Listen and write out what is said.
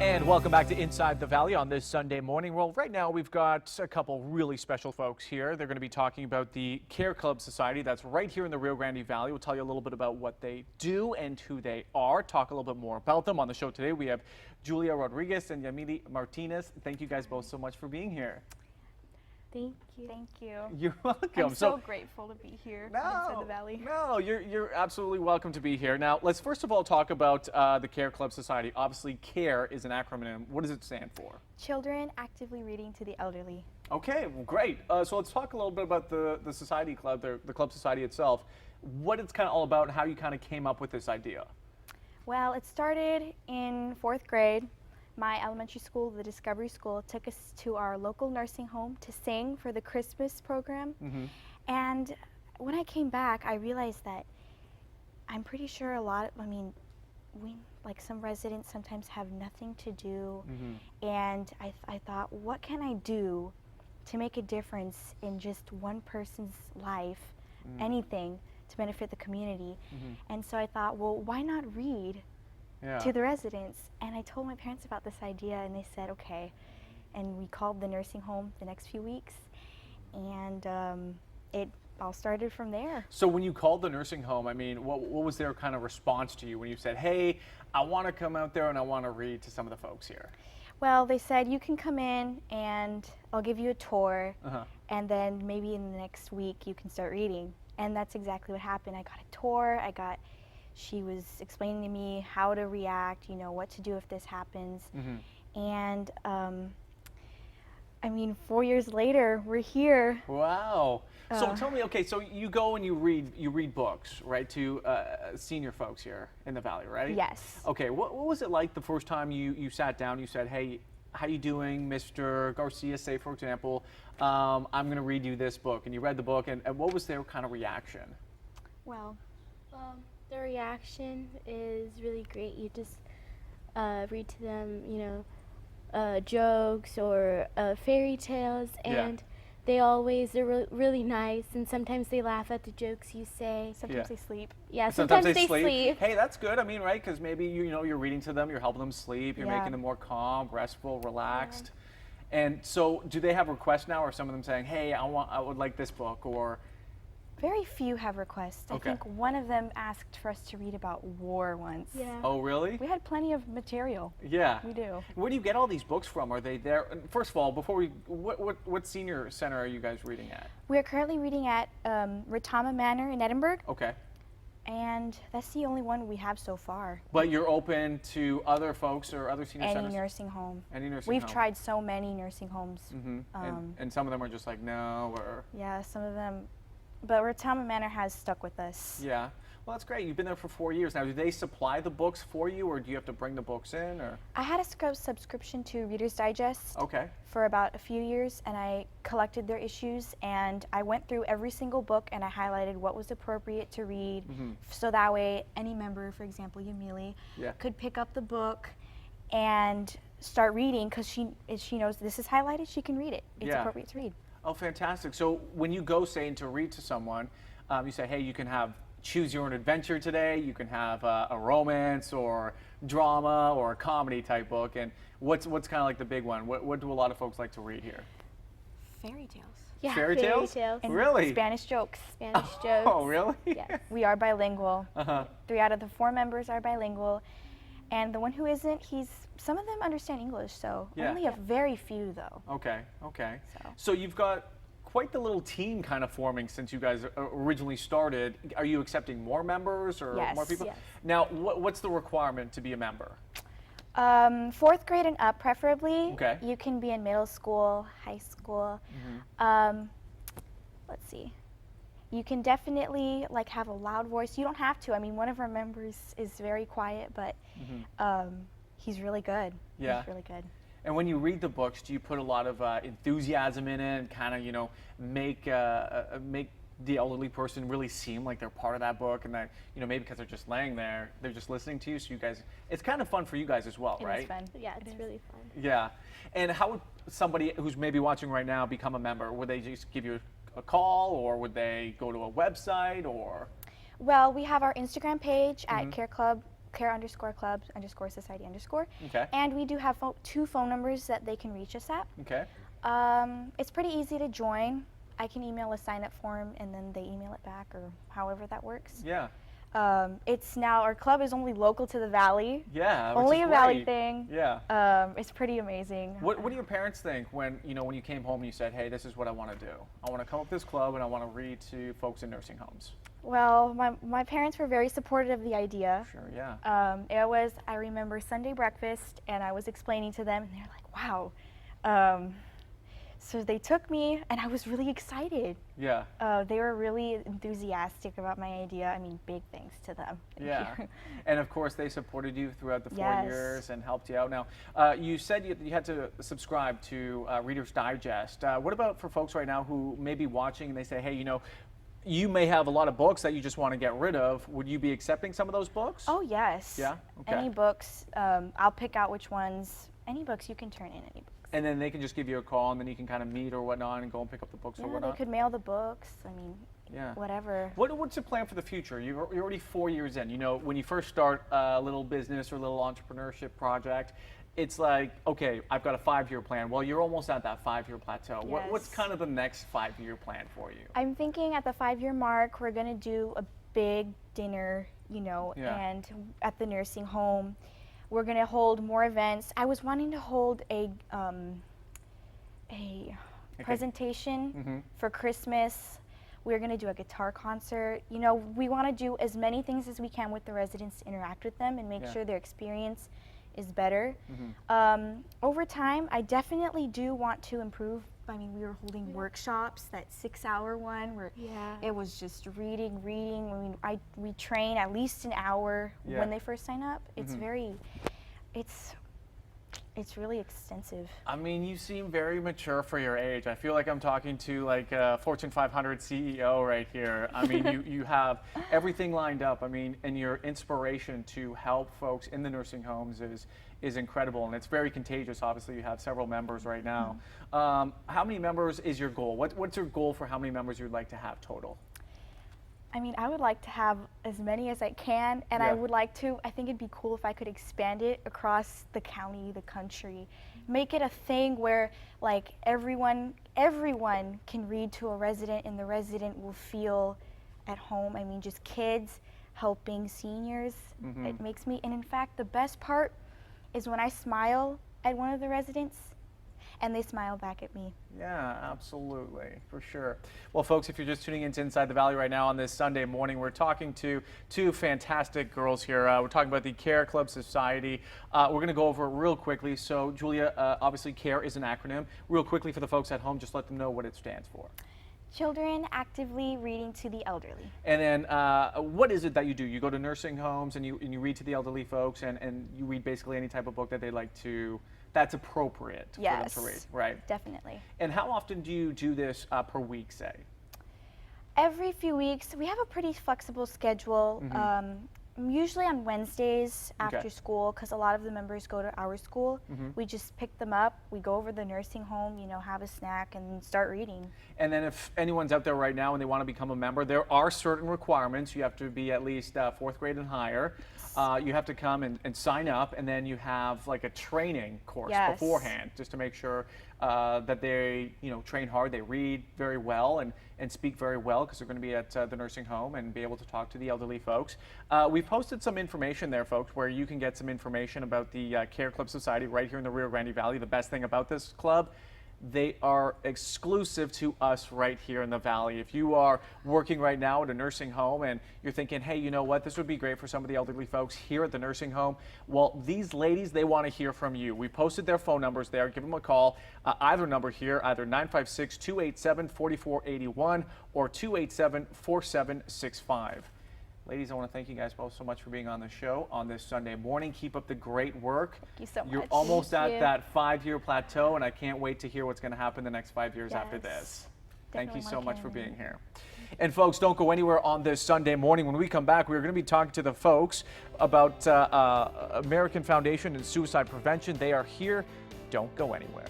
And welcome back to Inside the Valley on this Sunday morning. Well, right now we've got a couple really special folks here. They're going to be talking about the C.A.R.E Club Society that's right here in the Rio Grande Valley. We'll tell you a little bit about what they do and who they are, talk a little bit more about them. On the show today we have Julia Rodriguez and Yamili Martinez. Thank you guys both so much for being here. Thank you. Thank you. You're welcome. I'm so grateful to be here inside the Valley. No, you're absolutely welcome to be here. Now, let's first of all talk about the C.A.R.E Club Society. Obviously, C.A.R.E is an acronym. What does it stand for? Children actively reading to the elderly. Okay, well, great. So let's talk a little bit about the society club, the club society itself. What it's kind of all about, and how you kind of came up with this idea. Well, it started in 4th grade. My elementary school, the Discovery School, took us to our local nursing home to sing for the Christmas program. And when I came back, I realized that I'm pretty sure some residents sometimes have nothing to do. And I thought, what can I do to make a difference in just one person's life, anything to benefit the community? And so I thought, well, why not read to the residents? And I told my parents about this idea, and they said okay. And we called the nursing home the next few weeks, and it all started from there. So when you called the nursing home, I mean, what was their kind of response to you when you said, hey, I want to come out there and I want to read to some of the folks here? Well, they said, you can come in and I'll give you a tour, and then maybe in the next week you can start reading. And that's exactly what happened. I got a tour, she was explaining to me how to react, you know, what to do if this happens. And I mean, 4 years later, we're here. Wow. So tell me, okay, so you go and you read books, right, to senior folks here in the Valley, right? Yes. Okay, what was it like the first time you sat down, you said, hey, how you doing, Mr. Garcia, say, for example, I'm going to read you this book, and you read the book, and what was their kind of reaction? Well, the reaction is really great. You just read to them, you know, jokes or fairy tales, and they're really nice, and sometimes they laugh at the jokes you say. Sometimes they sleep. Yeah, sometimes they sleep. Hey, that's good. I mean, right, because maybe you're reading to them, you're helping them sleep, you're making them more calm, restful, relaxed. And so do they have requests now, or some of them saying, hey, I would like this book, or? Very few have requests. I think one of them asked for us to read about war once. Yeah. Oh, really? We had plenty of material. Yeah. We do. Where do you get all these books from? Are they there? First of all, what senior center are you guys reading at? We're currently reading at Retama Manor in Edinburgh. Okay. And that's the only one we have so far. But you're open to other folks or other senior centers? Any nursing home. Any nursing home. We've tried so many nursing homes. And some of them are just like, no, or? Yeah, some of them. But Retama Manor has stuck with us. Yeah. Well, that's great. You've been there for 4 years now. Do they supply the books for you, or do you have to bring the books in? Or? I had a subscription to Reader's Digest for about a few years, and I collected their issues, and I went through every single book, and I highlighted what was appropriate to read, so that way any member, for example, Yamili, could pick up the book and start reading, because she knows this is highlighted, she can read it. It's appropriate to read. Oh, fantastic. So when you go, say, to read to someone, you say, hey, you can have choose your own adventure today, you can have a romance or drama or a comedy type book, and what's kind of like the big one? What do a lot of folks like to read here? Fairy tales. Yeah, fairy tales? And really? Spanish jokes. Spanish jokes. Oh, really? Yes. We are bilingual. 3 out of the 4 members are bilingual. And the one who isn't, some of them understand English, so only a very few though. Okay. So you've got quite the little team kind of forming since you guys originally started. Are you accepting more members or more people? Yes. Now, what's the requirement to be a member? 4th grade and up, preferably. Okay. You can be in middle school, high school. Let's see. You can definitely have a loud voice. You don't have to. I mean, one of our members is very quiet, but he's really good. Yeah. He's really good. And when you read the books, do you put a lot of enthusiasm in it and kind of, make the elderly person really seem like they're part of that book, and that, maybe because they're just laying there, they're just listening to you, so you guys, it's kind of fun for you guys as well, right? It's fun. Yeah, it's really fun. Yeah. And how would somebody who's maybe watching right now become a member? Would they just give you a call, or would they go to a website, or? Well, we have our Instagram page at C.A.R.E Club C.A.R.E_club_society_. Okay. And we do have 2 phone numbers that they can reach us at. Okay. It's pretty easy to join. I can email a sign-up form, and then they email it back, or however that works. Yeah. It's now, our club is only local to the Valley. Yeah. Which Only is a Valley great. thing. Yeah. It's pretty amazing. What do your parents think when you came home and you said, hey, this is what I want to do? I want to come up with this club and I want to read to folks in nursing homes. Well, my parents were very supportive of the idea. Sure, yeah. I remember Sunday breakfast, and I was explaining to them, and they're like, wow. So they took me, and I was really excited. Yeah. They were really enthusiastic about my idea. I mean, big thanks to them. Yeah. And of course, they supported you throughout the 4 Yes. years and helped you out. Now, you said you had to subscribe to Reader's Digest. What about for folks right now who may be watching and they say, hey, you may have a lot of books that you just want to get rid of. Would you be accepting some of those books? Oh, yes. Yeah? Okay. Any books, I'll pick out which ones. Any books, you can turn in any books. And then they can just give you a call, and then you can kind of meet or whatnot and go and pick up the books or Yeah, whatnot? they could mail the books. I mean, Yeah. whatever. What's your plan for the future? You're already 4 years in. When you first start a little business or a little entrepreneurship project, it's like, okay, I've got a 5-year plan. Well, you're almost at that 5-year plateau. What's Yes. kind of the next 5-year plan for you? I'm thinking at the 5-year mark, we're going to do a big dinner, Yeah. and at the nursing home. We're going to hold more events. I was wanting to hold a presentation for Christmas. We're going to do a guitar concert. We want to do as many things as we can with the residents to interact with them and make Yeah. sure their experience is better. Over time, I definitely do want to improve. I mean, we were holding workshops, that 6-hour one where Yeah. it was just reading. I mean, we train at least an hour Yeah. when they first sign up. It's it's really extensive. I mean, you seem very mature for your age. I feel like I'm talking to like a Fortune 500 CEO right here. I mean, you have everything lined up. I mean, and your inspiration to help folks in the nursing homes is incredible, and it's very contagious. Obviously, you have several members right now. How many members is your goal? What's your goal for how many members you'd like to have total? I mean, I would like to have as many as I can, and Yeah. I think it'd be cool if I could expand it across the county, the country. Make it a thing where like everyone can read to a resident, and the resident will feel at home. I mean, just kids helping seniors. It makes me, and in fact, the best part is when I smile at one of the residents and they smile back at me. Yeah, absolutely, for sure. Well, folks, if you're just tuning into Inside the Valley right now on this Sunday morning, we're talking to 2 fantastic girls here. We're talking about the C.A.R.E Club Society. We're going to go over it real quickly. So, Julia, obviously C.A.R.E is an acronym. Real quickly for the folks at home, just let them know what it stands for. Children actively reading to the elderly. And then what is it that you do? You go to nursing homes and you read to the elderly folks, and you read basically any type of book that they like to, that's appropriate for them to read, right? Definitely. And how often do you do this per week, say? Every few weeks. We have a pretty flexible schedule. Usually on Wednesdays after school, because a lot of the members go to our school. We just pick them up, we go over the nursing home, have a snack, and start reading. And then if anyone's out there right now and they want to become a member, there are certain requirements. You have to be at least 4th grade and higher. You have to come and sign up, and then you have like a training course beforehand, just to make sure that they train hard, they read very well and speak very well, because they're going to be at the nursing home and be able to talk to the elderly folks. We've posted some information there, folks, where you can get some information about the C.A.R.E Club Society right here in the Rio Grande Valley. The best thing about this club, they are exclusive to us right here in the Valley. If you are working right now at a nursing home and you're thinking, hey, you know what, this would be great for some of the elderly folks here at the nursing home, well, these ladies, they want to hear from you. We posted their phone numbers there. Give them a call. Either number here, either 956-287-4481 or 287-4765. Ladies, I want to thank you guys both so much for being on the show on this Sunday morning. Keep up the great work. Thank you so much. You're almost Thank at you. that 5-year plateau, and I can't wait to hear what's going to happen the next 5 years after Yes. this. Thank you Definitely so want much to for hear being here. And folks, don't go anywhere on this Sunday morning. When we come back, we're going to be talking to the folks about American Foundation and Suicide Prevention. They are here. Don't go anywhere.